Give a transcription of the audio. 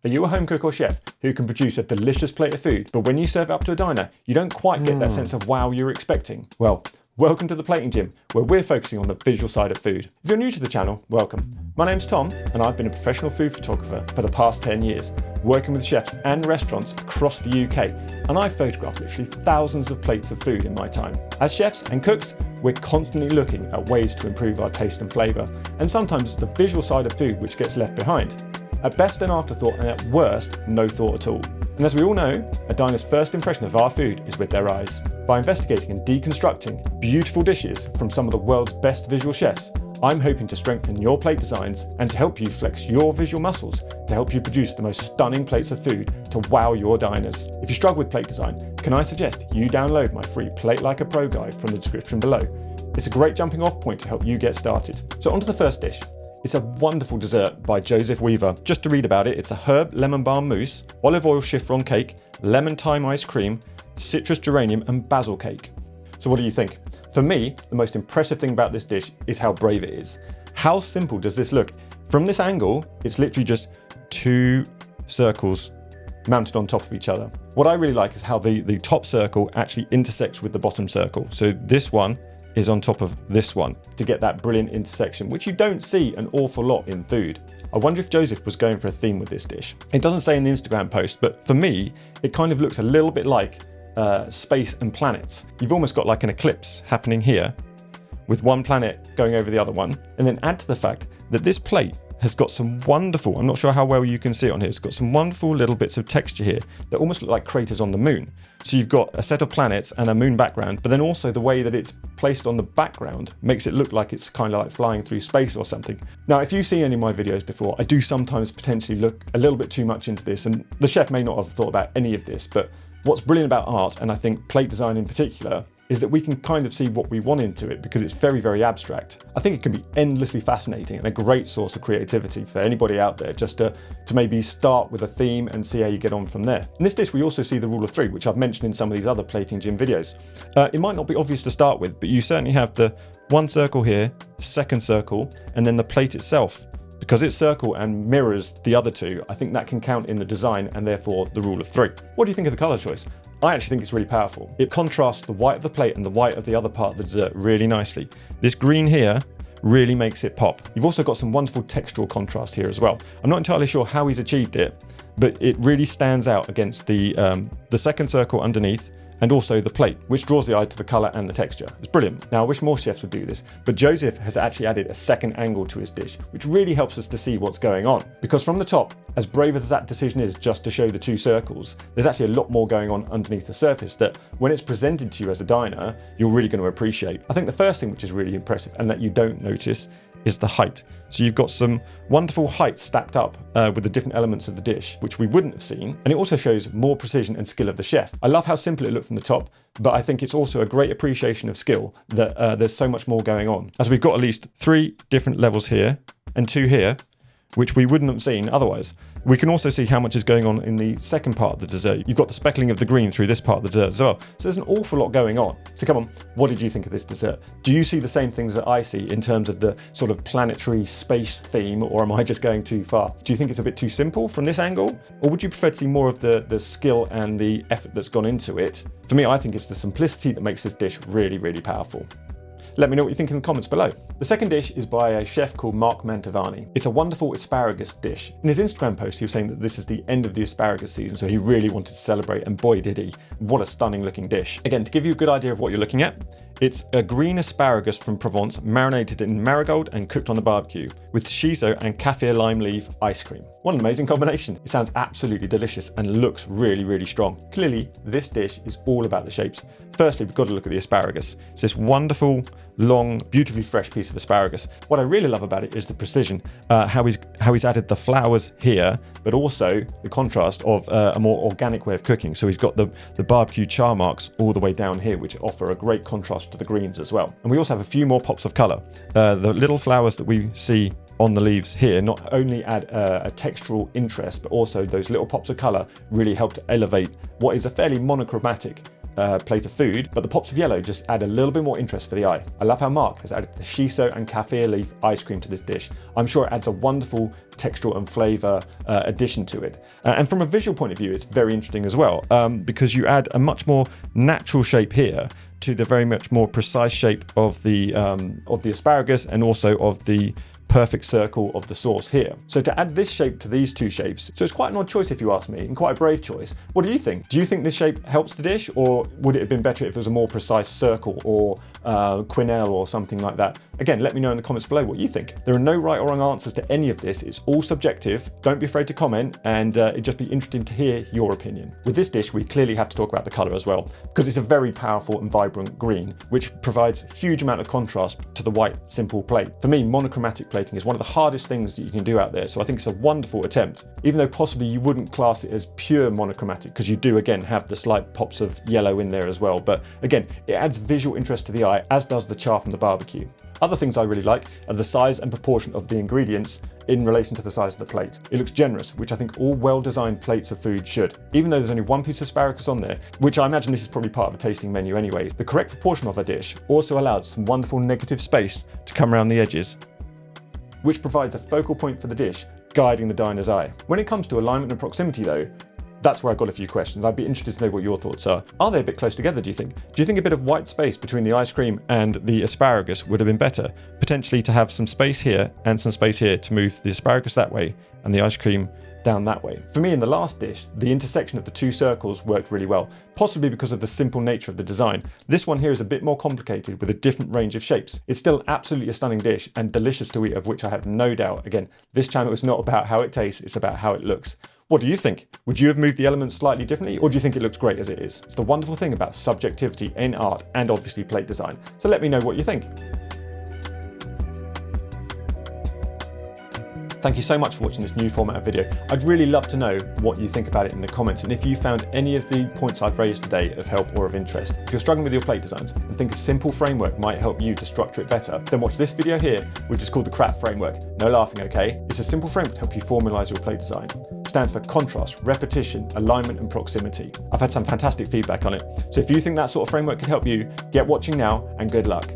Are you a home cook or chef who can produce a delicious plate of food, but when you serve it up to a diner, you don't quite get that sense of wow you're expecting? Well, welcome to the Plating Gym, where we're focusing on the visual side of food. If you're new to the channel, welcome. My name's Tom, and I've been a professional food photographer for the past 10 years, working with chefs and restaurants across the UK, and I've photographed literally thousands of plates of food in my time. As chefs and cooks, we're constantly looking at ways to improve our taste and flavour, and sometimes it's the visual side of food which gets left behind. At best an afterthought, and at worst, no thought at all. And as we all know, a diner's first impression of our food is with their eyes. By investigating and deconstructing beautiful dishes from some of the world's best visual chefs, I'm hoping to strengthen your plate designs and to help you flex your visual muscles to help you produce the most stunning plates of food to wow your diners. If you struggle with plate design, can I suggest you download my free Plate Like a Pro guide from the description below. It's a great jumping off point to help you get started. So on to the first dish. It's a wonderful dessert by Joseph Weaver. Just to read about it, it's a herb lemon balm mousse, olive oil chiffon cake, lemon thyme ice cream, citrus geranium and basil cake. So what do you think? For me, the most impressive thing about this dish is how brave it is. How simple does this look? From this angle, it's literally just two circles mounted on top of each other. What I really like is how the top circle actually intersects with the bottom circle. So this one is on top of this one to get that brilliant intersection, which you don't see an awful lot in food. I wonder if Joseph was going for a theme with this dish. It doesn't say in the Instagram post, but for me, it kind of looks a little bit like space and planets. You've almost got like an eclipse happening here with one planet going over the other one. And then add to the fact that this plate has got some wonderful, I'm not sure how well you can see it on here, it's got some wonderful little bits of texture here that almost look like craters on the moon. So you've got a set of planets and a moon background, but then also the way that it's placed on the background makes it look like it's kind of like flying through space or something. Now, if you've seen any of my videos before, I do sometimes potentially look a little bit too much into this, and the chef may not have thought about any of this, but what's brilliant about art, and I think plate design in particular, is that we can kind of see what we want into it because it's very, very abstract. I think it can be endlessly fascinating and a great source of creativity for anybody out there just to maybe start with a theme and see how you get on from there. In this dish, we also see the rule of three, which I've mentioned in some of these other Plating Gym videos. It might not be obvious to start with, but you certainly have the one circle here, the second circle, and then the plate itself. Because it's circle and mirrors the other two, I think that can count in the design and therefore the rule of three. What do you think of the colour choice? I actually think it's really powerful. It contrasts the white of the plate and the white of the other part of the dessert really nicely. This green here really makes it pop. You've also got some wonderful textural contrast here as well. I'm not entirely sure how he's achieved it, but it really stands out against the second circle underneath and also the plate, which draws the eye to the colour and the texture. It's brilliant. Now, I wish more chefs would do this, but Joseph has actually added a second angle to his dish, which really helps us to see what's going on. Because from the top, as brave as that decision is just to show the two circles, there's actually a lot more going on underneath the surface that when it's presented to you as a diner, you're really going to appreciate. I think the first thing which is really impressive and that you don't notice is the height. So you've got some wonderful heights stacked up with the different elements of the dish, which we wouldn't have seen. And it also shows more precision and skill of the chef. I love how simple it looked from the top, but I think it's also a great appreciation of skill that there's so much more going on. As we've got at least 3 different levels here and 2 here, which we wouldn't have seen otherwise. We can also see how much is going on in the second part of the dessert. You've got the speckling of the green through this part of the dessert as well. So there's an awful lot going on. So come on, what did you think of this dessert? Do you see the same things that I see in terms of the sort of planetary space theme, or am I just going too far? Do you think it's a bit too simple from this angle? Or would you prefer to see more of the skill and the effort that's gone into it? For me, I think it's the simplicity that makes this dish really, really powerful. Let me know what you think in the comments below. The second dish is by a chef called Marc Mantovani. It's a wonderful asparagus dish. In his Instagram post, he was saying that this is the end of the asparagus season, so he really wanted to celebrate, and boy did he. What a stunning looking dish. Again, to give you a good idea of what you're looking at, it's a green asparagus from Provence, marinated in marigold and cooked on the barbecue, with shiso and kaffir lime leaf ice cream. What an amazing combination. It sounds absolutely delicious and looks really, really strong. Clearly, this dish is all about the shapes. Firstly, we've got to look at the asparagus. It's this wonderful, long, beautifully fresh piece of asparagus. What I really love about it is the precision, how he's added the flowers here, but also the contrast of a more organic way of cooking. So he's got the barbecue char marks all the way down here, which offer a great contrast to the greens as well. And we also have a few more pops of colour. The little flowers that we see on the leaves here not only add a textural interest, but also those little pops of colour really help to elevate what is a fairly monochromatic plate of food, but the pops of yellow just add a little bit more interest for the eye. I love how Marc has added the shiso and kaffir leaf ice cream to this dish. I'm sure it adds a wonderful textural and flavour addition to it. And from a visual point of view, it's very interesting as well, because you add a much more natural shape here to the very much more precise shape of the asparagus and also of the perfect circle of the sauce here. So to add this shape to these two shapes, so it's quite an odd choice if you ask me, and quite a brave choice. What do you think? Do you think this shape helps the dish, or would it have been better if it was a more precise circle or quenelle or something like that? Again, let me know in the comments below what you think. There are no right or wrong answers to any of this. It's all subjective. Don't be afraid to comment, and it'd just be interesting to hear your opinion. With this dish, we clearly have to talk about the colour as well, because it's a very powerful and vibrant green, which provides a huge amount of contrast to the white, simple plate. For me, monochromatic plating is one of the hardest things that you can do out there, so I think it's a wonderful attempt, even though possibly you wouldn't class it as pure monochromatic, because you do again have the slight pops of yellow in there as well. But again, it adds visual interest to the eye, as does the char from the barbecue. Other things I really like are the size and proportion of the ingredients in relation to the size of the plate. It looks generous, which I think all well-designed plates of food should. Even though there's only one piece of asparagus on there, which I imagine this is probably part of a tasting menu anyways, the correct proportion of a dish also allows some wonderful negative space to come around the edges, which provides a focal point for the dish, guiding the diner's eye. When it comes to alignment and proximity though, that's where I've got a few questions. I'd be interested to know what your thoughts are. Are they a bit close together, do you think? Do you think a bit of white space between the ice cream and the asparagus would have been better? Potentially to have some space here and some space here to move the asparagus that way and the ice cream down that way. For me, in the last dish, the intersection of the two circles worked really well, possibly because of the simple nature of the design. This one here is a bit more complicated with a different range of shapes. It's still absolutely a stunning dish and delicious to eat, of which I have no doubt. Again, this channel is not about how it tastes, it's about how it looks. What do you think? Would you have moved the elements slightly differently, or do you think it looks great as it is? It's the wonderful thing about subjectivity in art and obviously plate design. So let me know what you think. Thank you so much for watching this new format of video. I'd really love to know what you think about it in the comments, and if you found any of the points I've raised today of help or of interest. If you're struggling with your plate designs and think a simple framework might help you to structure it better, then watch this video here, which is called the CRAFT framework. No laughing, okay? It's a simple framework to help you formalize your plate design. It stands for contrast, repetition, alignment, and proximity. I've had some fantastic feedback on it. So if you think that sort of framework could help you, get watching now and good luck.